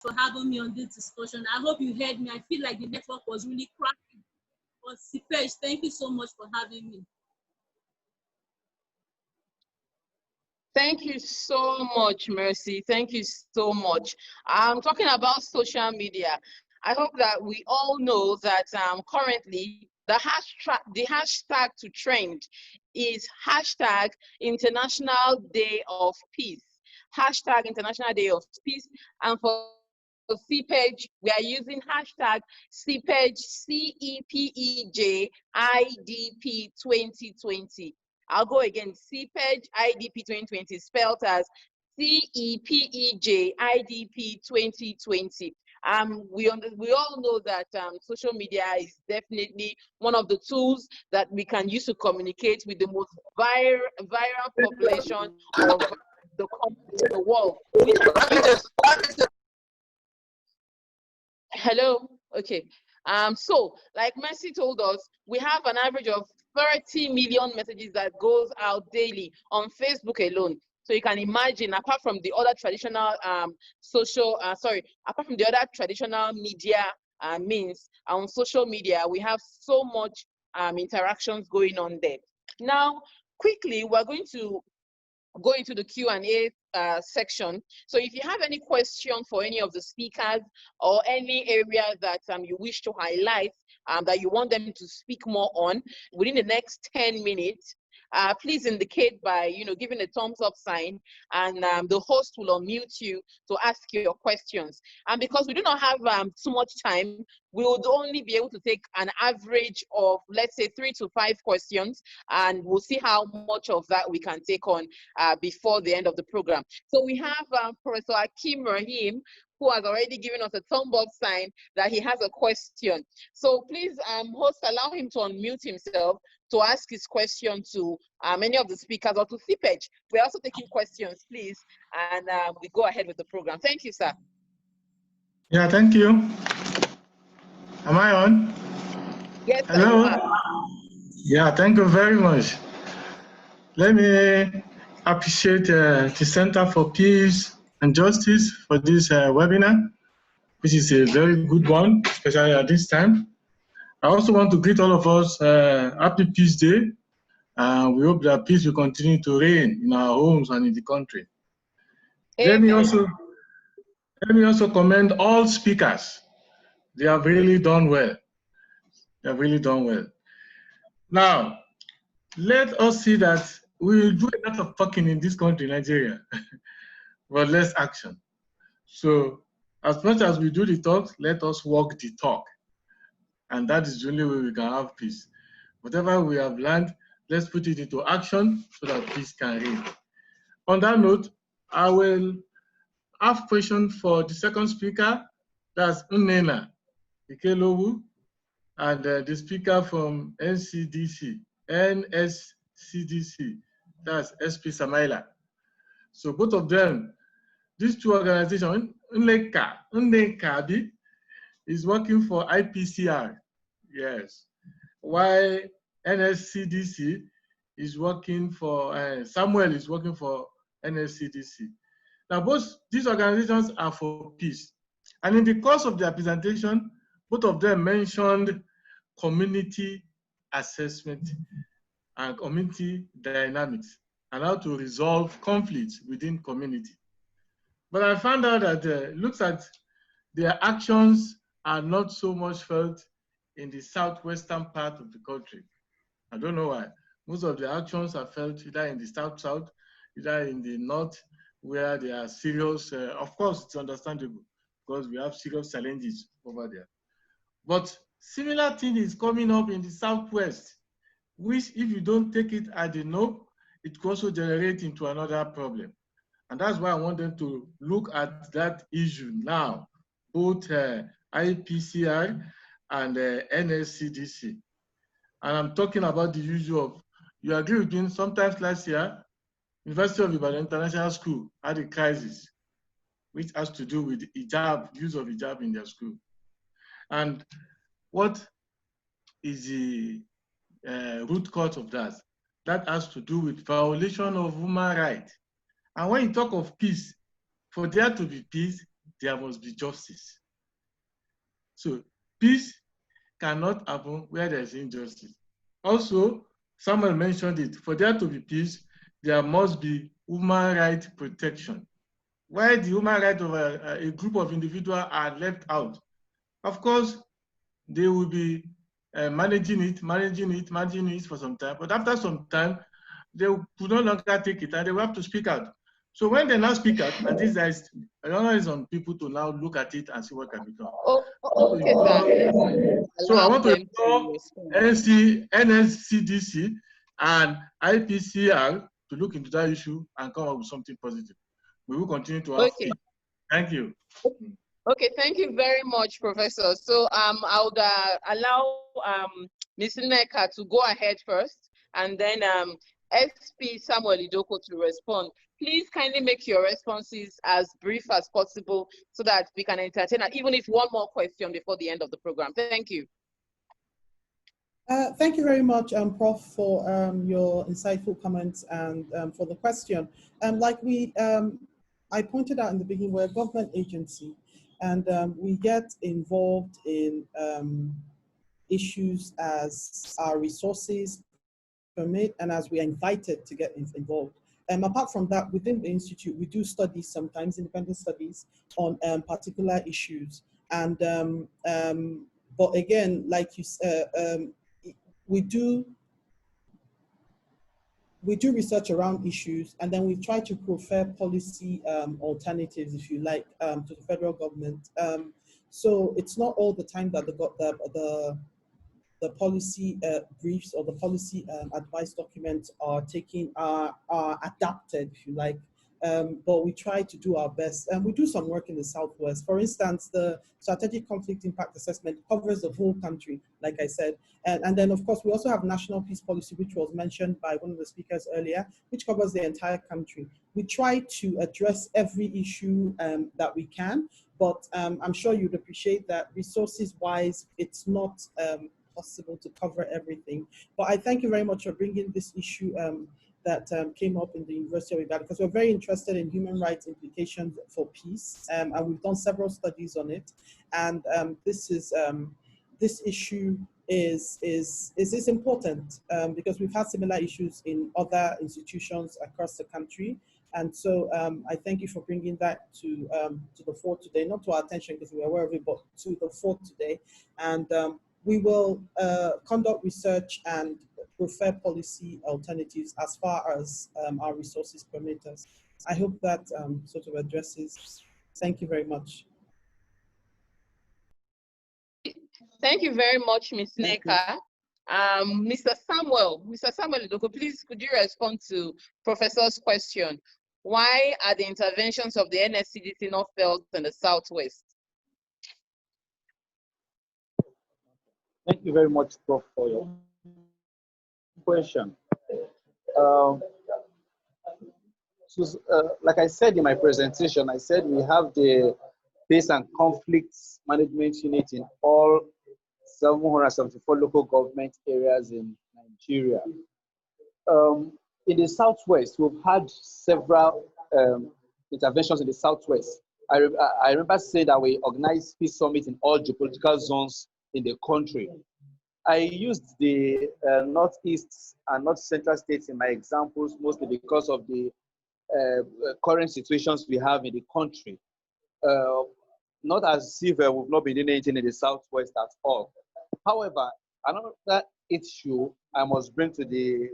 for having me on this discussion. I hope you heard me. I feel like the network was really cracking. But CEPEJ, thank you so much for having me. Thank you so much, Mercy. Thank you so much. I'm talking about social media. I hope that we all know that currently the hashtag to trend is hashtag International Day of Peace. Hashtag International Day of Peace. And for CEPEJ, we are using hashtag CEPEJ, CEPEJ IDP 2020. I'll go again, CEPEJ IDP 2020, spelled as CEPEJ IDP 2020. We all know that social media is definitely one of the tools that we can use to communicate with the most viral population of the world. Hello? Okay. So, like Mercy told us, we have an average of 30 million messages that goes out daily on Facebook alone. So you can imagine, apart from the other traditional apart from the other traditional media means, on social media, we have so much interactions going on there. Now, quickly, we're going to go into the Q&A section. So if you have any question for any of the speakers or any area that you wish to highlight, that you want them to speak more on within the next 10 minutes, please indicate by giving a thumbs up sign, and the host will unmute you to ask your questions. And because we do not have too much time, we would only be able to take an average of, let's say, 3 to 5 questions, and we'll see how much of that we can take on before the end of the program. So we have Professor Akim Rahim, who has already given us a thumb up sign that he has a question. So please, host, allow him to unmute himself to ask his question to many of the speakers or to CEPEJ. We're also taking questions, please, and we go ahead with the program. Thank you, sir. Yeah, thank you. Am I on? Yes, sir, hello. you are. Yeah, thank you very much. Let me appreciate the Center for Peace and Justice for this webinar, which is a very good one, especially at this time. I also want to greet all of us Happy Peace Day. We hope that peace will continue to reign in our homes and in the country. Let me also commend all speakers. They have really done well. They have really done well. Now, let us see that we will do a lot of talking in this country, Nigeria, but less action. So as much as we do the talk, let us walk the talk. And that is the only way we can have peace. Whatever we have learned, let's put it into action so that peace can reign. On that note, I will have question for the second speaker, that's Nnena Ikelowu, and the speaker from NSCDC, that's SP Samaila. So both of them, these two organizations, Nnekabi is working for IPCR, yes, while NSCDC is working for, Samuel is working for NSCDC. Now both these organizations are for peace. And in the course of their presentation, both of them mentioned community assessment and community dynamics and how to resolve conflicts within community. But I found out that looks like their actions are not so much felt in the southwestern part of the country. I don't know why. Most of the actions are felt either in the south-south, either in the north, where there are serious, of course it's understandable because we have serious challenges over there. But similar thing is coming up in the southwest, which if you don't take it at the nose, it could also generate into another problem. And that's why I want them to look at that issue now, both IPCR and NSCDC. And I'm talking about the issue of, you agree with me, sometimes last year, University of Ibadan International School had a crisis, which has to do with hijab, use of hijab in their school. And what is the root cause of that? That has to do with violation of human rights. And when you talk of peace, for there to be peace, there must be justice. So peace cannot happen where there is injustice. Also, someone mentioned it, for there to be peace, there must be human rights protection. Why the human rights of a group of individuals are left out? Of course, they will be managing it for some time, but after some time, they will no longer take it and they will have to speak out. So when they now speak out, and this is, I don't know, is on people to now look at it and see what can be done. Okay, sir. So I want to Them implore respond. NSCDC and IPCR to look into that issue and come up with something positive. We will continue to have faith. Thank you. Okay, thank you very much, Professor. So I would allow Ms. Nneka to go ahead first, and then SP Samuel Idoko to respond. Please kindly make your responses as brief as possible so that we can entertain, even if one more question before the end of the program. Thank you. Thank you very much, Prof, for your insightful comments and for the question. Like I pointed out in the beginning, we're a government agency, and we get involved in issues as our resources permit and as we are invited to get involved. Apart from that, within the Institute, we do studies, sometimes independent studies on particular issues. And, but again, like you said, we do research around issues, and then we try to prefer policy alternatives, if you like, to the federal government. So it's not all the time that the policy briefs or the policy advice documents are adapted, if you like. But we try to do our best, and we do some work in the Southwest. For instance, the strategic conflict impact assessment covers the whole country, like I said. And then, of course, we also have national peace policy, which was mentioned by one of the speakers earlier, which covers the entire country. We try to address every issue that we can, but I'm sure you'd appreciate that resources-wise, it's not possible to cover everything. But I thank you very much for bringing this issue that came up in the University of Ibadan, because we're very interested in human rights implications for peace, and we've done several studies on it. And this issue is important because we've had similar issues in other institutions across the country. And so I thank you for bringing that to the fore today, not to our attention because we are aware of it, but to the fore today. And we will conduct research and prefer policy alternatives as far as our resources permit us. I hope that sort of addresses. Thank you very much. Thank you very much, Ms. Nneka. Mr. Samuel Idoko, please could you respond to Professor's question? Why are the interventions of the NSCDC not felt in the Southwest? Thank you very much, Prof, for your question. Like I said in my presentation, I said we have the peace and conflicts management unit in all 774 local government areas in Nigeria. In the Southwest, we've had several interventions in the Southwest. I remember saying that we organized peace summits in all geopolitical zones in the country. I used the Northeast and North Central states in my examples, mostly because of the current situations we have in the country. Not as if we've not been doing anything in the Southwest at all. However, another issue I must bring to the,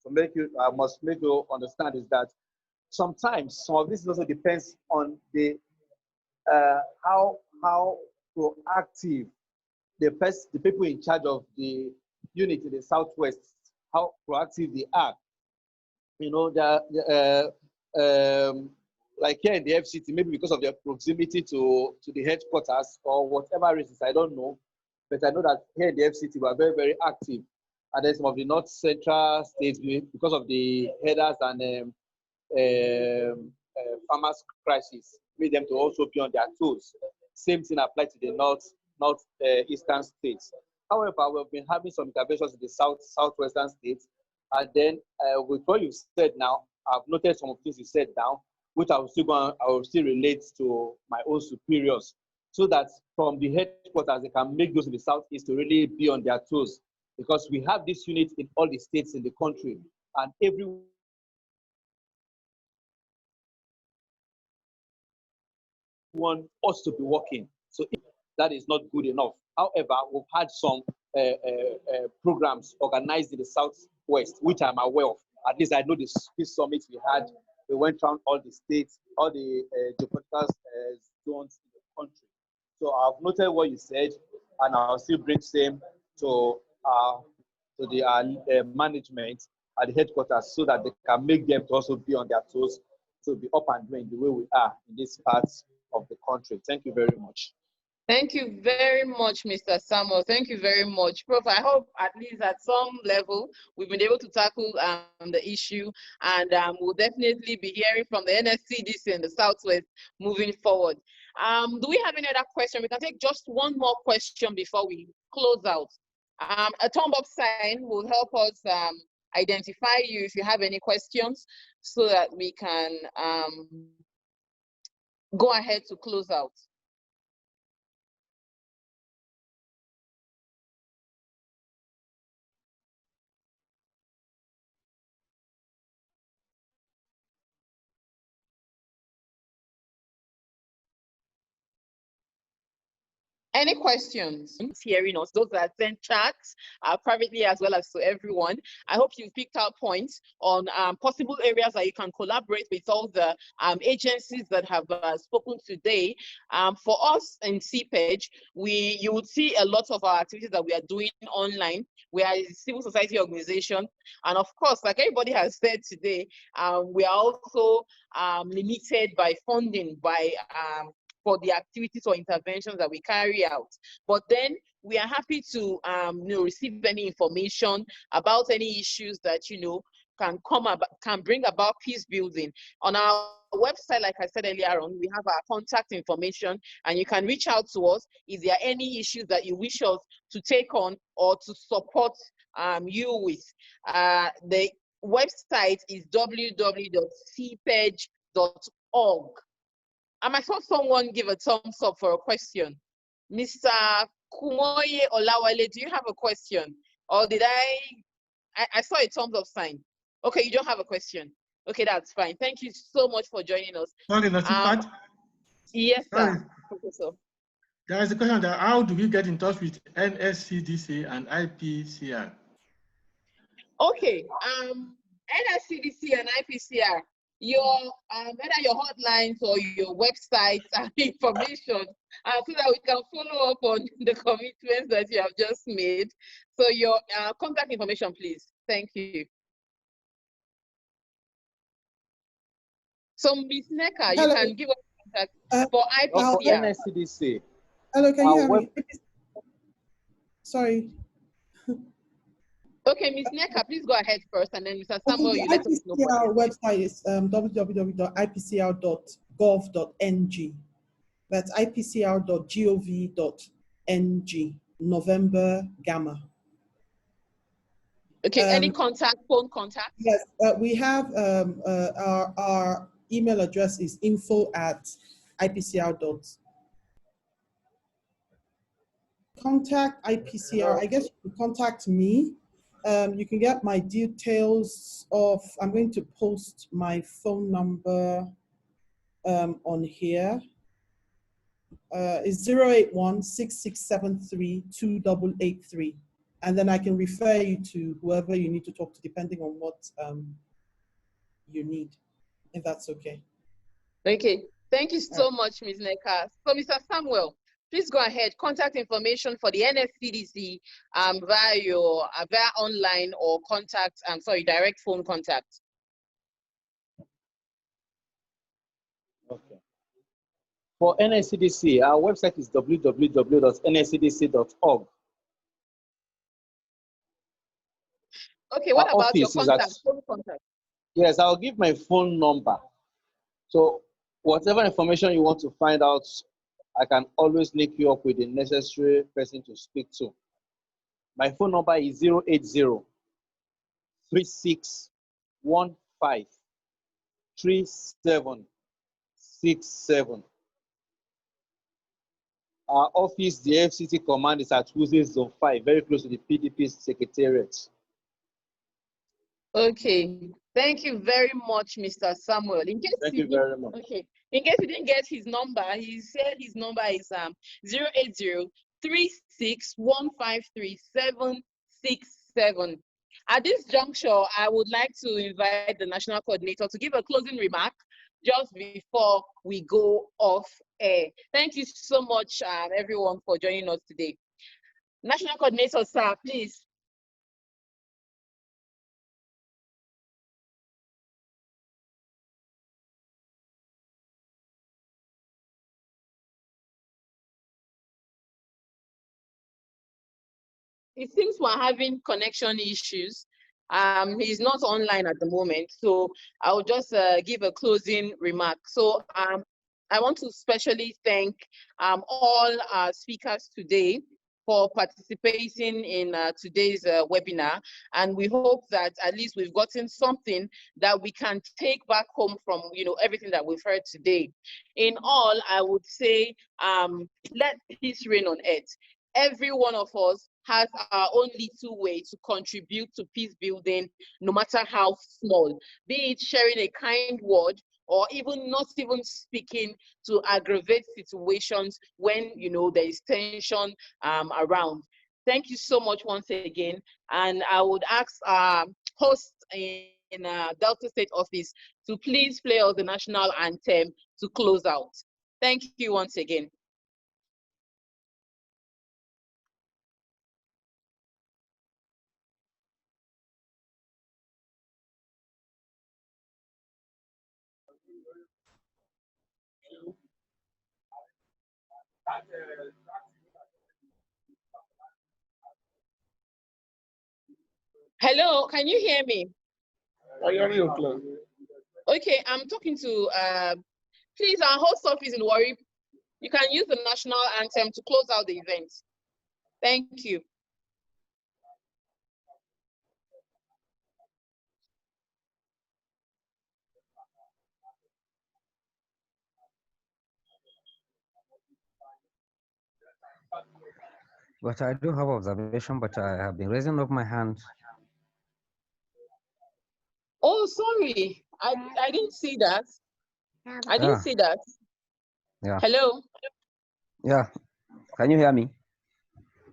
I must make you understand is that sometimes some of this also depends on the how proactive the people in charge of the unit in the Southwest, how proactive they are. You know, like here in the FCT, maybe because of their proximity to the headquarters or whatever reasons, I don't know. But I know that here in the FCT, we are very, very active. And then some of the North Central states, because of the headers and farmers' crisis, made them to also be on their toes. Same thing applies to the northeastern states. However, we've been having some interventions in the southwestern states. And then with what you've said now, I've noted some of the things you said now. which I will still relate to my own superiors, so that from the headquarters they can make those in the southeast to really be on their toes, because we have this unit in all the states in the country, and everyone ought to be working. So if that is not good enough. However, we've had some programs organized in the southwest, which I'm aware of. At least I know this summit we had. We went around all the states, all the geopolitical zones in the country. So I've noted what you said, and I'll still bring same to the management at the headquarters, so that they can make them to also be on their toes, to be up and doing the way we are in this part of the country. Thank you very much. Thank you very much, Mr. Samuel. Thank you very much, Prof. I hope at least at some level we've been able to tackle the issue, and we'll definitely be hearing from the NSCDC in the Southwest moving forward. Do we have any other question? We can take just one more question before we close out. A thumb up sign will help us identify you if you have any questions, so that we can go ahead to close out. Any questions? Hearing us, those that send chats privately as well as to everyone. I hope you picked out points on possible areas that you can collaborate with all the agencies that have spoken today. For us in CEPEJ, you would see a lot of our activities that we are doing online. We are a civil society organization, and of course, like everybody has said today, we are also limited by funding, for the activities or interventions that we carry out. But then we are happy to receive any information about any issues that can bring about peace building. On our website, like I said earlier on, we have our contact information, and you can reach out to us if there are any issues that you wish us to take on or to support you with. The website is www.cepej.org. I saw someone give a thumbs up for a question. Mr. Kumoye Olawale, do you have a question? Or did I saw a thumbs up sign. Okay, you don't have a question. Okay, that's fine. Thank you so much for joining us. Sorry, Nasipat. Yes, sir. Sorry. Professor. There is a question that how do we get in touch with NSCDC and IPCR? Okay, NSCDC and IPCR, whether your hotlines or your websites and information, so that we can follow up on the commitments that you have just made. So your contact information, please. Thank you. So Ms. Neka, you can give us contact for IPCR. For NSCDC. Hello, can you hear me? Sorry. Okay, Ms. Neka, please go ahead first, and then Mr. Samuel, Okay, you let us know. Our website is www.ipcr.gov.ng. That's ipcr.gov.ng. November Gamma. Okay, any contact, phone contact? Yes, we have our email address is info@ipcr. Contact IPCR. I guess you can contact me. You can get my details I'm going to post my phone number on here. It's 081-6673-2883. And then I can refer you to whoever you need to talk to, depending on what you need, if that's okay. Okay, thank you so much, Ms. Neka. So Mr. Samuel, please go ahead. Contact information for the NSCDC via online or direct phone contact. Okay. For NSCDC, our website is www.nscdc.org. Okay, what about your contact, phone contact? Yes, I'll give my phone number. So whatever information you want to find out, I can always link you up with the necessary person to speak to. My phone number is 080-3615-37 67. Our office, the FCT command, is at Wuse Zone 5, very close to the PDP Secretariat. Okay, thank you very much, Mr. Samuel. In case Thank you very much. okay, in case you didn't get his number, he said his number is 080-36153767. At this juncture, I would like to invite the national coordinator to give a closing remark just before we go off air. Thank you so much, everyone, for joining us today. National coordinator, sir, please. It seems we're having connection issues. He's not online at the moment, so I'll just give a closing remark. So I want to specially thank all our speakers today for participating in today's webinar, and we hope that at least we've gotten something that we can take back home from everything that we've heard today. In all, I would say let peace reign on earth. Every one of us has our own little way to contribute to peace building, no matter how small, be it sharing a kind word or even not even speaking to aggravate situations when there is tension around. Thank you so much once again, and I would ask our host in Delta State office to please play us the national anthem to close out. Thank you once again. Hello, can you hear me? I hear you, Claire. Okay, I'm talking to, please, our host office in Warri. You can use the national anthem to close out the event. Thank you. But I do have observation, but I have been raising up my hand. Oh, sorry. I didn't see that. I didn't see that. Yeah. Hello? Yeah. Can you hear me?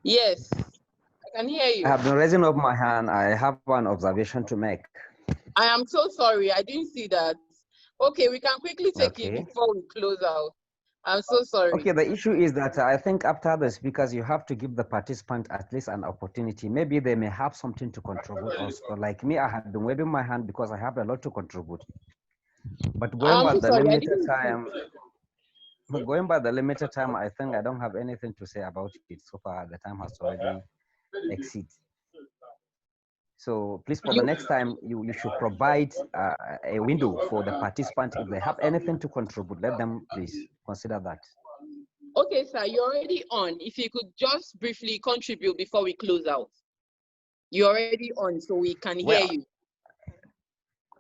Yes, I can hear you. I have been raising up my hand. I have one observation to make. I am so sorry. I didn't see that. Okay, we can quickly take it before we close out. I'm so sorry. Okay, the issue is that I think after the speakers, you have to give the participant at least an opportunity. Maybe they may have something to contribute also. Like me, I have been waving my hand because I have a lot to contribute. But going by the limited time, I think I don't have anything to say about it so far. The time has already exceeded. So please, for the next time, you should provide a window for the participant. If they have anything to contribute, let them please consider that. Okay, sir, you're already on. If you could just briefly contribute before we close out. You're already on, so we can hear you.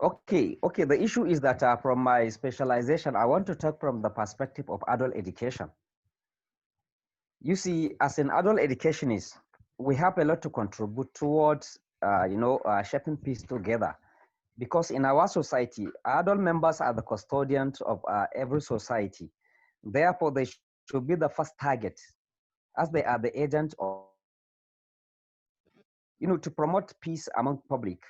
Okay. The issue is that from my specialization, I want to talk from the perspective of adult education. You see, as an adult educationist, we have a lot to contribute towards, shaping peace together. Because in our society, adult members are the custodians of every society. Therefore, they should be the first target, as they are the agents of, to promote peace among public.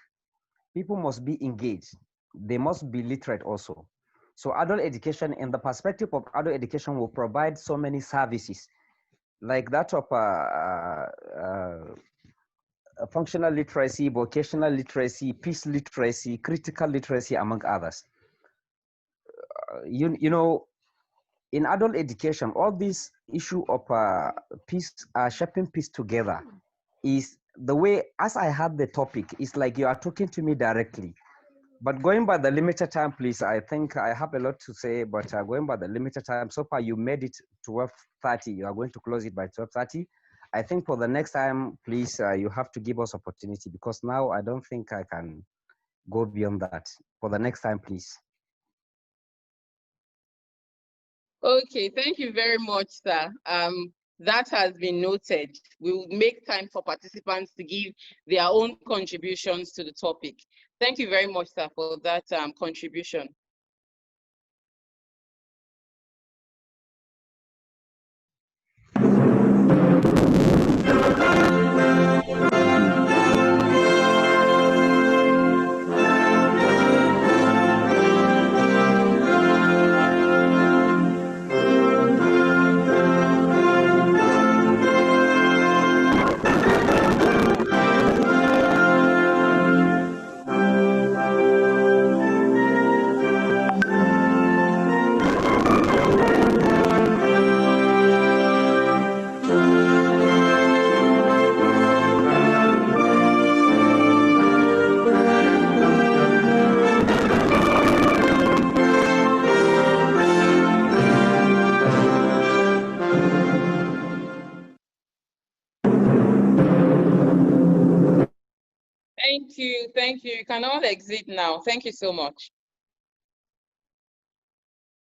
People must be engaged. They must be literate also. So adult education, in the perspective of adult education, will provide so many services, like that of functional literacy, vocational literacy, peace literacy, critical literacy, among others. In adult education, all this issue of peace, shaping peace together, is the way, as I had the topic, it's like you are talking to me directly. But going by the limited time, please, I think I have a lot to say, but going by the limited time, so far you made it 12:30. You are going to close it by 12:30. I think for the next time, please, you have to give us opportunity, because now I don't think I can go beyond that. For the next time, please. Okay, thank you very much, sir. That has been noted. We will make time for participants to give their own contributions to the topic. Thank you very much, sir, for that contribution. Thank you. Thank you. You can all exit now. Thank you so much.